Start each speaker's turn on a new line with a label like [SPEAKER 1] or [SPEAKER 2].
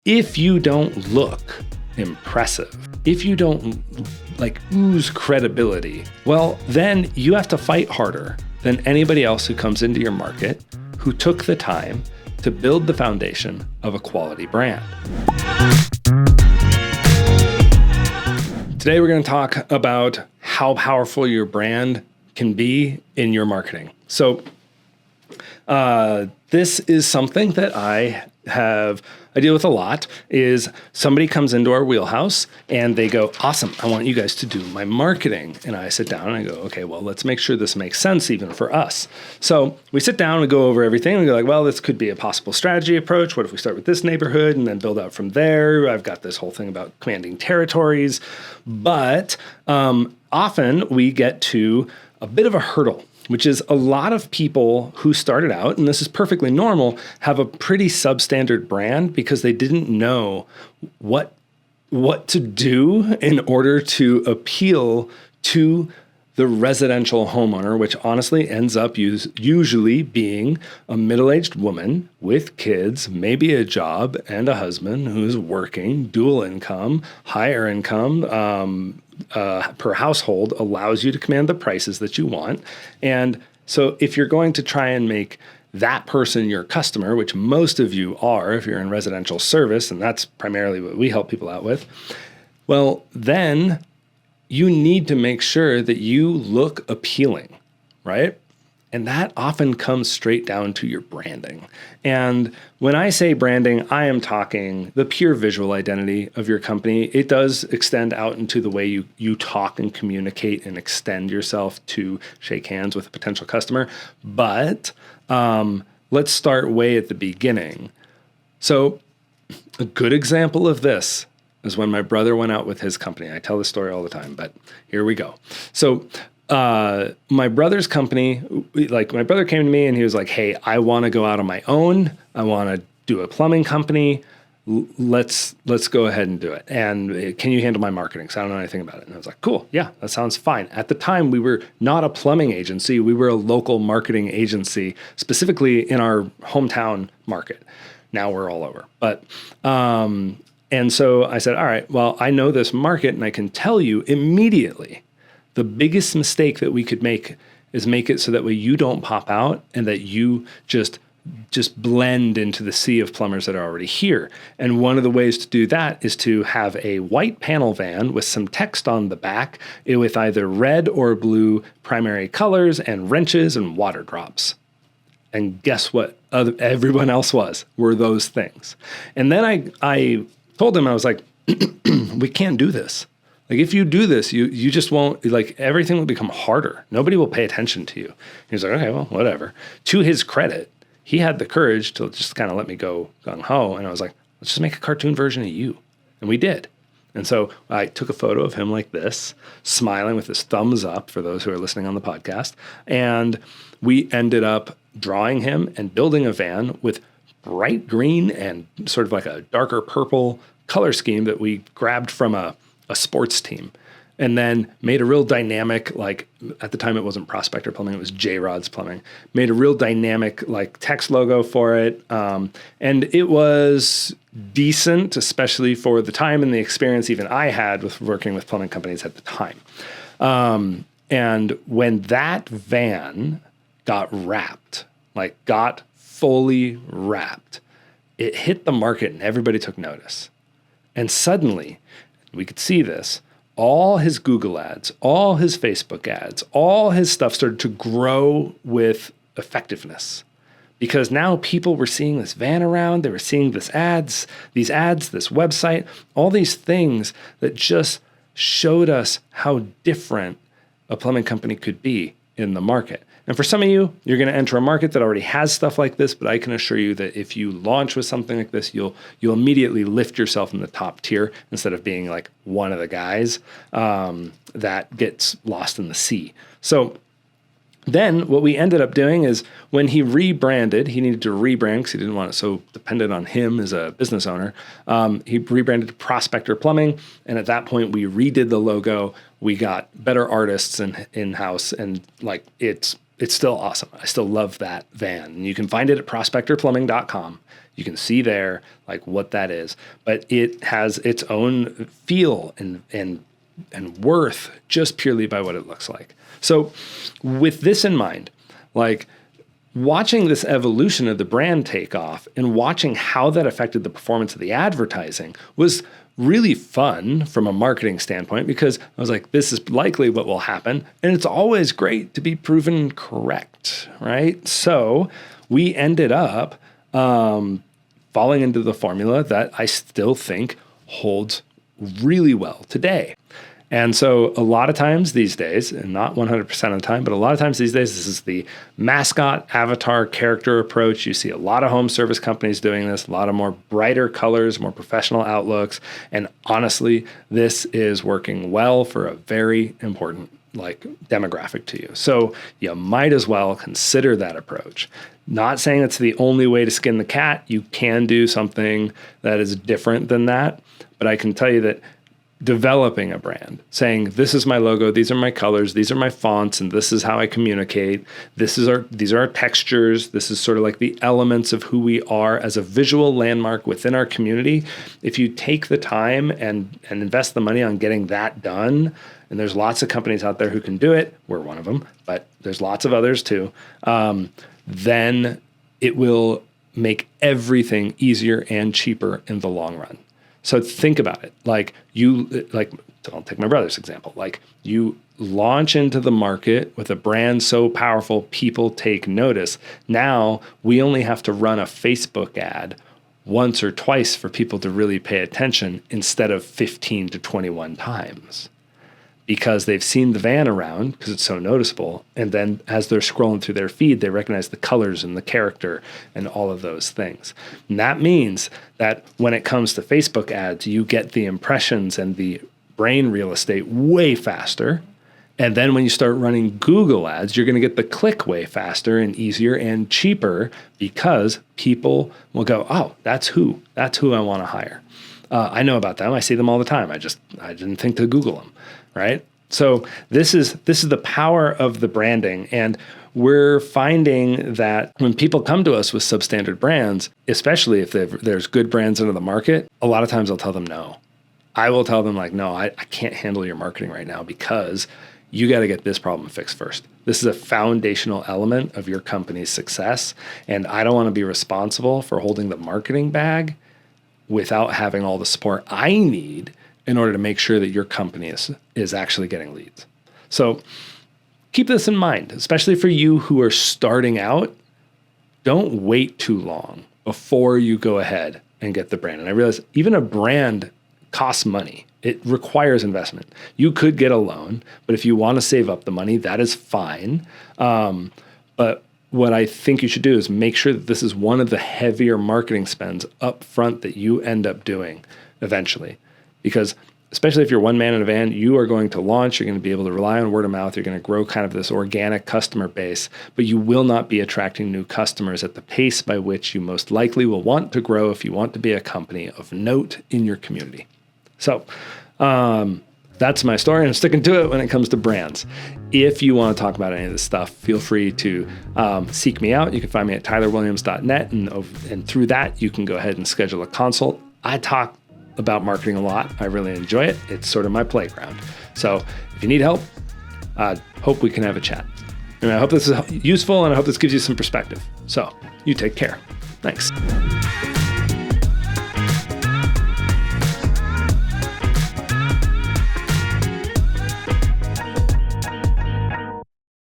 [SPEAKER 1] if you don't look impressive, if you don't ooze credibility, well, then you have to fight harder than anybody else who comes into your market who took the time to build the foundation of a quality brand. Today, we're going to talk about how powerful your brand can be in your marketing. So this is something that I deal with a lot. Is somebody comes into our wheelhouse and they go, awesome, I want you guys to do my marketing. And I sit down and I go, okay, well, let's make sure this makes sense even for us. So we sit down and go over everything. And we go like, well, this could be a possible strategy approach. What if we start with this neighborhood and then build out from there? I've got this whole thing about commanding territories. But often we get to a bit of a hurdle, which is a lot of people who started out, and this is perfectly normal, have a pretty substandard brand because they didn't know what to do in order to appeal to the residential homeowner, which honestly ends up usually being a middle-aged woman with kids, maybe a job and a husband who's working, dual income, higher income, per household allows you to command the prices that you want. And so if you're going to try and make that person your customer, which most of you are if you're in residential service, and that's primarily what we help people out with, well, then you need to make sure that you look appealing, right? And that often comes straight down to your branding. And when I say branding, I am talking the pure visual identity of your company. It does extend out into the way you talk and communicate and extend yourself to shake hands with a potential customer. But let's start way at the beginning. So a good example of this is when my brother went out with his company. I tell this story all the time, but here we go. So my brother's company, my brother came to me and he was like, hey, I want to go out on my own. I want to do a plumbing company. Let's go ahead and do it. And can you handle my marketing? So I don't know anything about it. And I was like, cool. Yeah, that sounds fine. At the time, we were not a plumbing agency. We were a local marketing agency, specifically in our hometown market. Now we're all over. But, and so I said, all right, well, I know this market and I can tell you immediately the biggest mistake that we could make is make it so that way you don't pop out and that you just blend into the sea of plumbers that are already here. And one of the ways to do that is to have a white panel van with some text on the back with either red or blue primary colors and wrenches and water drops. And guess what everyone else were those things. And then I told him, I was like, we can't do this. Like if you do this, you just won't, everything will become harder. Nobody will pay attention to you. He's like, okay, well, whatever. To his credit, he had the courage to just kind of let me go gung-ho. And I was like, let's just make a cartoon version of you. And we did. And so I took a photo of him like this, smiling with his thumbs up for those who are listening on the podcast. And we ended up drawing him and building a van with bright green and sort of like a darker purple color scheme that we grabbed from a sports team, and then made a real dynamic, at the time it wasn't Prospector Plumbing, it was J-Rod's Plumbing, made a real dynamic text logo for it. And it was decent, especially for the time and the experience even I had with working with plumbing companies at the time. And when that van got wrapped, got fully wrapped, it hit the market and everybody took notice. And suddenly, we could see this, all his Google ads, all his Facebook ads, all his stuff started to grow with effectiveness because now people were seeing this van around, they were seeing these ads, this website, all these things that just showed us how different a plumbing company could be in the market. And for some of you, you're going to enter a market that already has stuff like this, but I can assure you that if you launch with something like this, you'll immediately lift yourself in the top tier instead of being like one of the guys that gets lost in the sea. So then what we ended up doing is when he rebranded, he needed to rebrand because he didn't want it so dependent on him as a business owner. He rebranded to Prospector Plumbing. And at that point, we redid the logo. We got better artists in-house, and like it's it's still awesome. I still love that van. And you can find it at prospectorplumbing.com. You can see there like what that is, but it has its own feel and worth just purely by what it looks like. So with this in mind, like watching this evolution of the brand take off and watching how that affected the performance of the advertising was really fun from a marketing standpoint, because I was like, this is likely what will happen. And it's always great to be proven correct, right? So we ended up falling into the formula that I still think holds really well today. And so a lot of times these days, and not 100% of the time, but a lot of times these days, this is the mascot avatar character approach. You see a lot of home service companies doing this, a lot of more brighter colors, more professional outlooks. And honestly, this is working well for a very important like demographic to you. So you might as well consider that approach. Not saying it's the only way to skin the cat. You can do something that is different than that. But I can tell you that developing a brand, saying, this is my logo, these are my colors, these are my fonts, and this is how I communicate. These are our textures. This is sort of like the elements of who we are as a visual landmark within our community. If you take the time and invest the money on getting that done, and there's lots of companies out there who can do it, we're one of them, but there's lots of others too, then it will make everything easier and cheaper in the long run. So think about it. I'll take my brother's example. Like you launch into the market with a brand so powerful, people take notice. Now we only have to run a Facebook ad once or twice for people to really pay attention instead of 15 to 21 times. Because they've seen the van around because it's so noticeable. And then as they're scrolling through their feed, they recognize the colors and the character and all of those things. And that means that when it comes to Facebook ads, you get the impressions and the brain real estate way faster. And then when you start running Google ads, you're going to get the click way faster and easier and cheaper because people will go, oh, that's who I want to hire. I know about them. I see them all the time. I didn't think to Google them. Right? So this is the power of the branding. And we're finding that when people come to us with substandard brands, especially if there's good brands into the market, a lot of times I'll tell them no. I will tell them like, no, I can't handle your marketing right now because you got to get this problem fixed first. This is a foundational element of your company's success. And I don't want to be responsible for holding the marketing bag without having all the support I need in order to make sure that your company is actually getting leads. So keep this in mind, especially for you who are starting out. Don't wait too long before you go ahead and get the brand. And I realize even a brand costs money. It requires investment. You could get a loan, but if you want to save up the money, that is fine. But what I think you should do is make sure that this is one of the heavier marketing spends up front that you end up doing eventually. Because especially if you're one man in a van, you are going to launch, you're going to be able to rely on word of mouth, you're going to grow kind of this organic customer base, but you will not be attracting new customers at the pace by which you most likely will want to grow if you want to be a company of note in your community. So that's my story, and I'm sticking to it when it comes to brands. If you want to talk about any of this stuff, feel free to seek me out. You can find me at tylerwilliams.net, and through that, you can go ahead and schedule a consult. I talk about marketing a lot. I really enjoy it. It's sort of my playground. So if you need help, I hope we can have a chat. And I hope this is useful, and I hope this gives you some perspective. So you take care. Thanks.